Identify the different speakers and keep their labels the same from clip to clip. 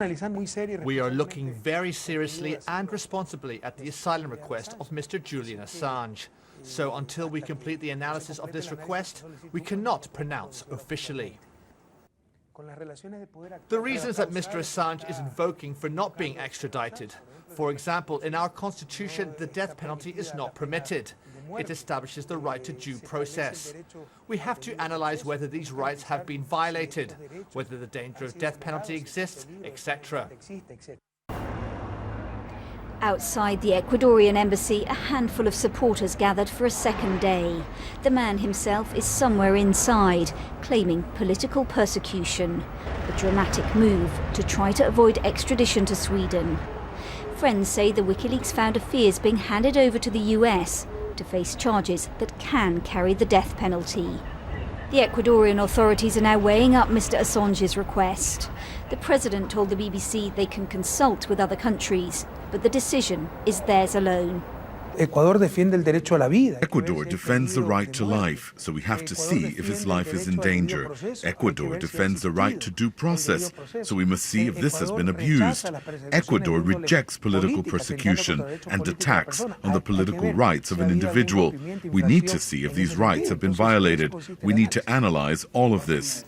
Speaker 1: We are looking very seriously and responsibly at the asylum request of Mr. Julian Assange. So until we complete the analysis of this request, we cannot pronounce officially. The reasons that Mr. Assange is invoking for not being extradited. For example, in our constitution, the death penalty is not permitted. It establishes the right to due process. We have to analyze whether these rights have been violated, whether the danger of death penalty exists, etc.
Speaker 2: Outside the Ecuadorian embassy, a handful of supporters gathered for a second day. The man himself is somewhere inside, claiming political persecution. A dramatic move to try to avoid extradition to Sweden. Friends say the WikiLeaks founder fears being handed over to the US to face charges that can carry the death penalty. The Ecuadorian authorities are now weighing up Mr. Assange's request. The president told the BBC they can consult with other countries, but the decision is theirs alone.
Speaker 3: Ecuador defends the right to life, so we have to see if his life is in danger. Ecuador defends the right to due process, so we must see if this has been abused. Ecuador rejects political persecution and attacks on the political rights of an individual. We need to see if these rights have been violated. We need to analyze all of this.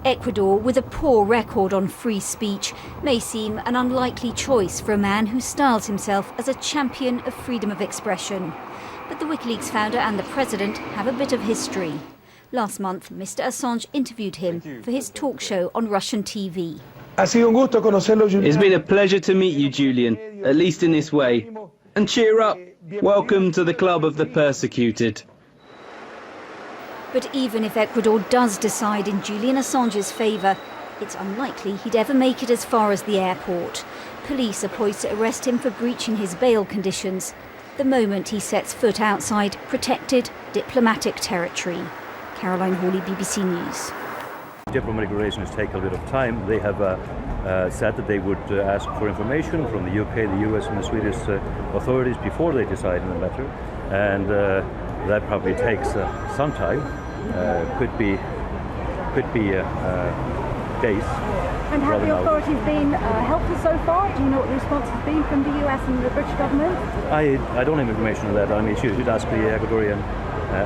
Speaker 2: Ecuador, with a poor record on free speech, may seem an unlikely choice for a man who styles himself as a champion of freedom of expression. But the WikiLeaks founder and the president have a bit of history. Last month, Mr. Assange interviewed him for his talk show on Russian TV.
Speaker 4: It's been a pleasure to meet you, Julian, at least in this way. And cheer up. Welcome to the club of the persecuted.
Speaker 2: But even if Ecuador does decide in Julian Assange's favour, it's unlikely he'd ever make it as far as the airport. Police are poised to arrest him for breaching his bail conditions the moment he sets foot outside protected diplomatic territory. Caroline Hawley, BBC News.
Speaker 5: Diplomatic relations take a bit of time. They have said that they would ask for information from the UK, the US and the Swedish authorities before they decide on the matter. And that probably takes some time. Could be days.
Speaker 6: And have the authorities been helpful so far? Do you know what the response has been from the US and the British government?
Speaker 5: I don't have information on that. I mean, you should ask the Ecuadorian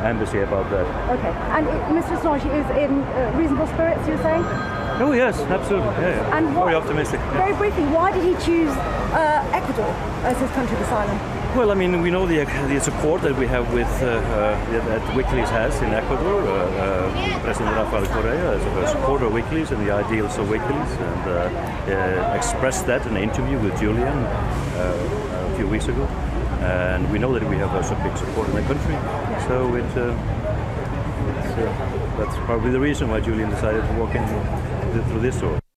Speaker 5: embassy about that.
Speaker 6: Okay. And Mr. Assange is in reasonable spirits, you're saying?
Speaker 5: Oh yes, absolutely. Yeah.
Speaker 6: And
Speaker 5: very optimistic.
Speaker 6: Very briefly, why did he choose Ecuador as his country of asylum?
Speaker 5: Well, I mean, we know the support that we have with that WikiLeaks has in Ecuador. President Rafael Correa is a supporter of WikiLeaks and the ideals of WikiLeaks, and expressed that in an interview with Julian a few weeks ago. And we know that we have a big support in the country, so that's probably the reason why Julian decided to walk in through this door.